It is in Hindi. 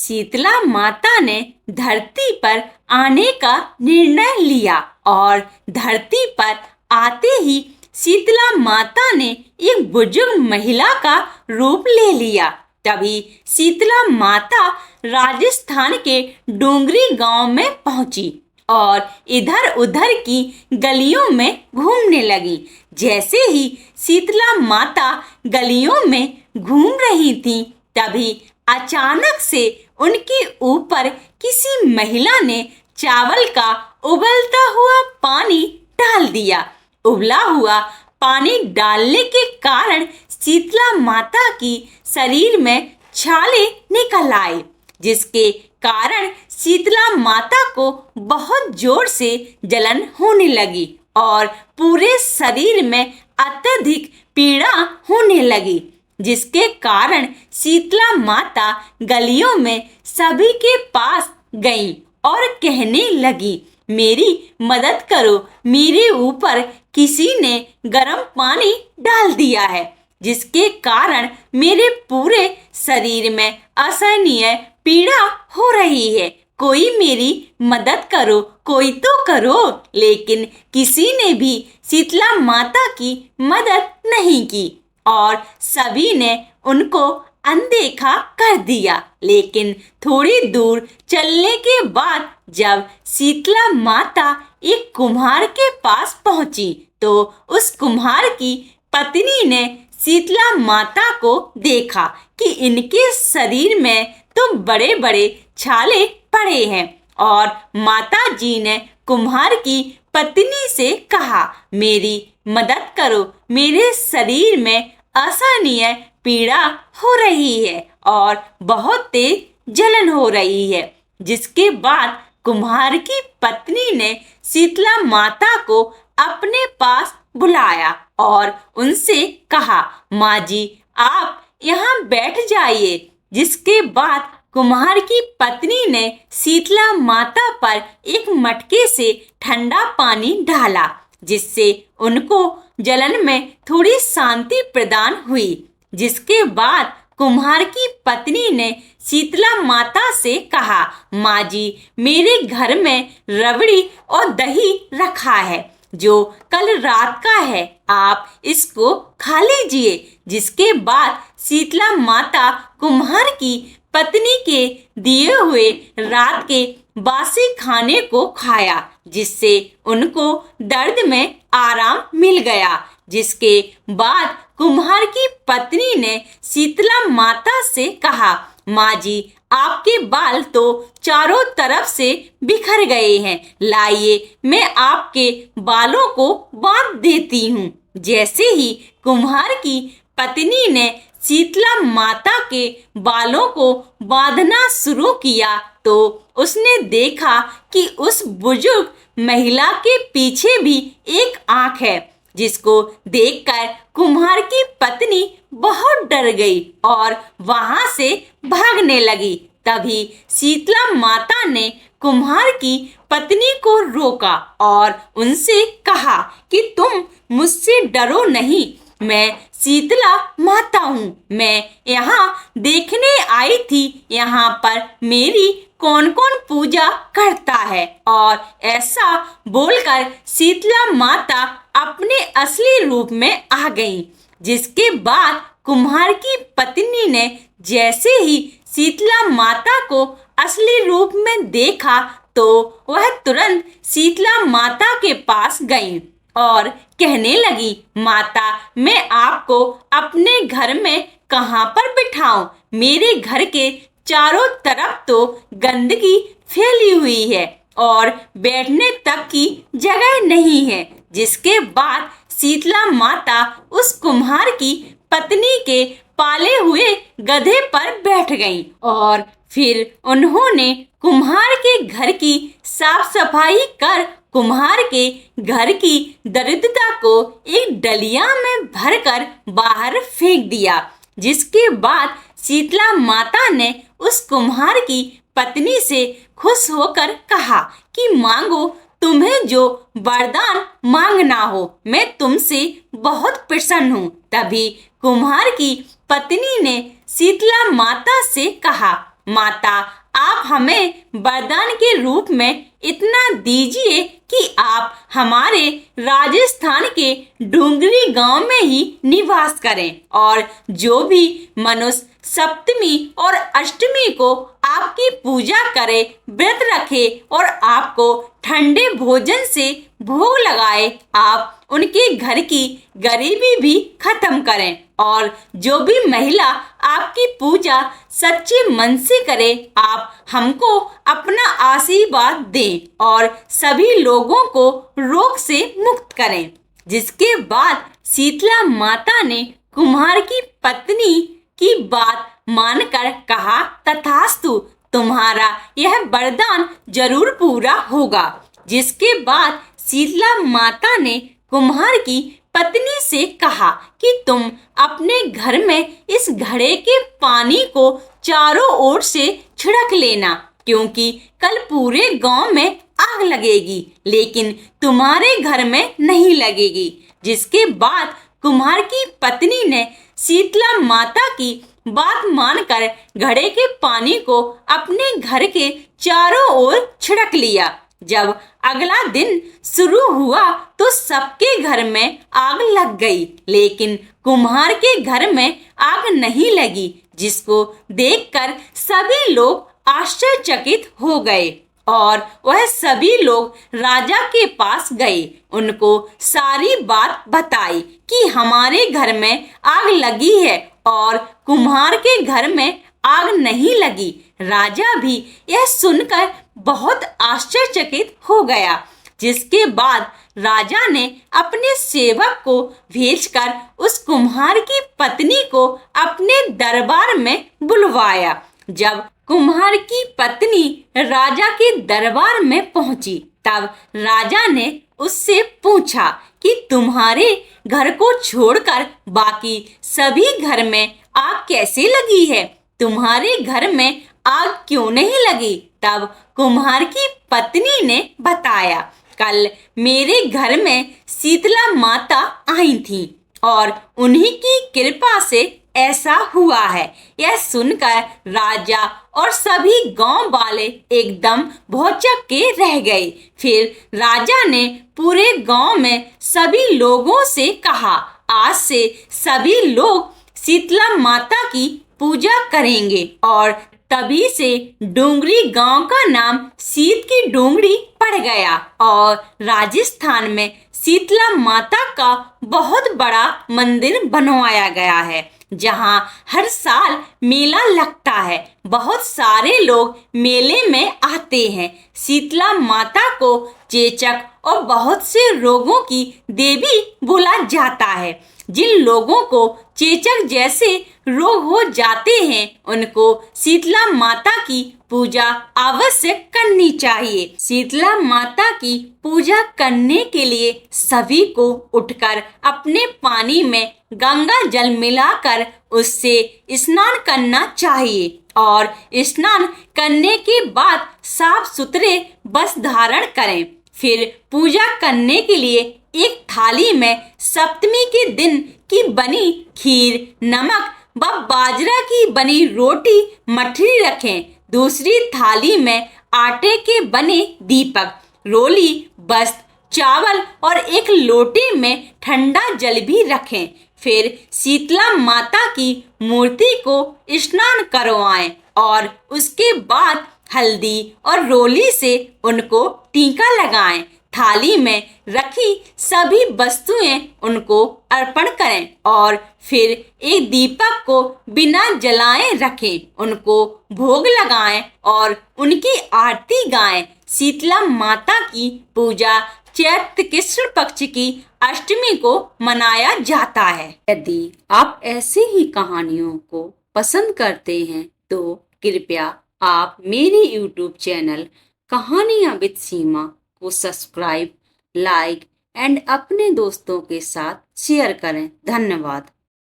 शीतला माता ने धरती पर आने का निर्णय लिया और धरती पर आते ही शीतला माता ने एक बुजुर्ग महिला का रूप ले लिया। तभी शीतला माता राजस्थान के डोंगरी गांव में पहुंची और इधर उधर की गलियों में घूमने लगी। जैसे ही शीतला माता गलियों में घूम रही थी, तभी अचानक से उनके ऊपर किसी महिला ने चावल का उबलता हुआ पानी डाल दिया। उबला हुआ पानी डालने के कारण शीतला माता की शरीर में छाले निकल आए, जिसके कारण शीतला माता को बहुत जोर से जलन होने लगी और पूरे शरीर में अत्यधिक पीड़ा होने लगी, जिसके कारण शीतला माता गलियों में सभी के पास गई और कहने लगी, मेरी मदद करो, मेरे ऊपर किसी ने गर्म पानी डाल दिया है, जिसके कारण मेरे पूरे शरीर में असहनीय पीड़ा हो रही है। कोई मेरी मदद करो, कोई तो करो। लेकिन किसी ने भी शीतला माता की मदद नहीं की और सभी ने उनको अनदेखा कर दिया। लेकिन थोड़ी दूर चलने के बाद जब शीतला माता एक कुम्हार के पास पहुंची, तो उस कुम्हार की पत्नी ने शीतला माता को देखा कि इनके शरीर में तो बड़े बड़े छाले पड़े हैं और माता जी ने कुम्हार की पत्नी से कहा, मेरी मदद करो, मेरे शरीर में असहनीय पीड़ा हो रही है और बहुत तेज जलन हो रही है। जिसके बाद कुम्हार की पत्नी ने शीतला माता को अपने पास बुलाया और उनसे कहा, माँ जी आप यहाँ बैठ जाइए। जिसके बाद कुम्हार की पत्नी ने शीतला माता पर एक मटके से ठंडा पानी डाला, जिससे उनको जलन में थोड़ी शांति प्रदान हुई। जिसके बाद कुम्हार की पत्नी ने शीतला माता से कहा, माँ जी मेरे घर में रबड़ी और दही रखा है जो कल रात का है, आप इसको खा लीजिए। जिसके बाद शीतला माता कुम्हार की पत्नी के दिए हुए रात के बासी खाने को खाया, जिससे उनको दर्द में आराम मिल गया। जिसके बाद कुम्हार की पत्नी ने शीतला माता से कहा, माँ जी आपके बाल तो चारों तरफ से बिखर गए हैं, लाइए मैं आपके बालों को बांध देती हूँ। जैसे ही कुम्हार की पत्नी ने शीतला माता के बालों को बांधना शुरू किया, तो उसने देखा कि उस बुजुर्ग महिला के पीछे भी एक आंख है, जिसको देखकर कुम्हार की पत्नी बहुत डर गई और वहां से भागने लगी। तभी शीतला माता ने कुम्हार की पत्नी को रोका और उनसे कहा कि तुम मुझसे डरो नहीं, मैं शीतला माता हूँ, मैं यहाँ देखने आई थी यहाँ पर मेरी कौन कौन पूजा करता है। और ऐसा बोलकर शीतला माता अपने असली रूप में आ गई। जिसके बाद कुम्हार की पत्नी ने जैसे ही शीतला माता को असली रूप में देखा, तो वह तुरंत शीतला माता के पास गई और कहने लगी, माता मैं आपको अपने घर में कहाँ पर बिठाऊं? मेरे घर के चारों तरफ तो गंदगी फैली हुई है और बैठने तक की जगह नहीं है। जिसके बाद शीतला माता उस कुम्हार की पत्नी के पाले हुए गधे पर बैठ गईं और फिर उन्होंने कुम्हार के घर की साफ सफाई कर कुम्हार के घर की दरिद्रता को एक डलिया में भरकर बाहर फेंक दिया। जिसके बाद शीतला माता ने उस कुम्हार की पत्नी से खुश होकर कहा कि मांगो, तुम्हें जो वरदान मांगना हो, मैं तुमसे बहुत प्रसन्न हूँ। तभी कुम्हार की पत्नी ने शीतला माता से कहा, माता, आप हमें वरदान के रूप में इतना दीजिए कि आप हमारे राजस्थान के डूंगरी गांव में ही निवास करें और जो भी मनुष्य सप्तमी और अष्टमी को आपकी पूजा करे, व्रत रखे और आपको ठंडे भोजन से भोग लगाए, आप उनके घर की गरीबी भी खत्म करें और जो भी महिला आपकी पूजा सच्चे मन से करे, आप हमको अपना आशीर्वाद दें और सभी लोगों को रोग से मुक्त करें। जिसके बाद शीतला माता ने कुम्हार की पत्नी की बात मानकर कहा, तथास्तु, तुम्हारा यह वरदान जरूर पूरा होगा। जिसके बाद शीतला माता ने कुम्हार की पत्नी से कहा कि तुम अपने घर में इस घड़े के पानी को चारों ओर से छिड़क लेना, क्योंकि कल पूरे गांव में आग लगेगी, लेकिन तुम्हारे घर में नहीं लगेगी। जिसके बाद कुम्हार की पत्नी ने शीतला माता की बात मानकर घड़े के पानी को अपने घर के चारों ओर छिड़क लिया। जब अगला दिन शुरू हुआ तो सबके घर में आग लग गई, लेकिन कुम्हार के घर में आग नहीं लगी, जिसको देखकर सभी लोग आश्चर्यचकित हो गए और वह सभी लोग राजा के पास गए, उनको सारी बात बताई कि हमारे घर में आग लगी है और कुम्हार के घर में आग नहीं लगी। राजा भी यह सुनकर बहुत आश्चर्यचकित हो गया। जिसके बाद राजा ने अपने सेवक को भेजकर उस कुम्हार की पत्नी को अपने दरबार में बुलवाया। जब कुम्हार की पत्नी राजा के दरबार में पहुंची, तब राजा ने उससे पूछा कि तुम्हारे घर को छोड़कर बाकी सभी घर में आग कैसे लगी है? तुम्हारे घर में आग क्यों नहीं लगी? तब कुम्हार की पत्नी ने बताया, कल मेरे घर में शीतला माता आई थी और उन्हीं की कृपा से ऐसा हुआ है। यह सुनकर राजा और सभी गांव वाले एकदम भौचक्के के रह गए। फिर राजा ने पूरे गांव में सभी लोगों से कहा, आज से सभी लोग शीतला माता की पूजा करेंगे और तभी से डूंगरी गांव का नाम शीत की डूंगरी पड़ गया और राजस्थान में शीतला माता का बहुत बड़ा मंदिर बनवाया गया है, जहां हर साल मेला लगता है। बहुत सारे लोग मेले में आते हैं। शीतला माता को चेचक और बहुत से रोगों की देवी बोला जाता है। जिन लोगों को चेचक जैसे रोग हो जाते हैं, उनको शीतला माता की पूजा अवश्य करनी चाहिए। शीतला माता की पूजा करने के लिए सभी को उठकर अपने पानी में गंगा जल मिलाकर उससे स्नान करना चाहिए और स्नान करने के बाद साफ सुथरे वस्त्र धारण करें। फिर पूजा करने के लिए एक थाली में सप्तमी के दिन की बनी खीर, नमक व बाजरा की बनी रोटी, मठरी रखें। दूसरी थाली में आटे के बने दीपक, रोली, वस्त्र, चावल और एक लोटे में ठंडा जल भी रखें। फिर शीतला माता की मूर्ति को स्नान करवाएं और उसके बाद हल्दी और रोली से उनको टीका लगाएं। थाली में रखी सभी वस्तुएं उनको अर्पण करें और फिर एक दीपक को बिना जलाए रखें, उनको भोग लगाएं और उनकी आरती गाएं। शीतला माता की पूजा चैत्र कृष्ण पक्ष की अष्टमी को मनाया जाता है। यदि आप ऐसे ही कहानियों को पसंद करते हैं तो कृपया आप मेरे YouTube चैनल कहानियां विद सीमा को सब्सक्राइब, लाइक एंड अपने दोस्तों के साथ शेयर करें। धन्यवाद।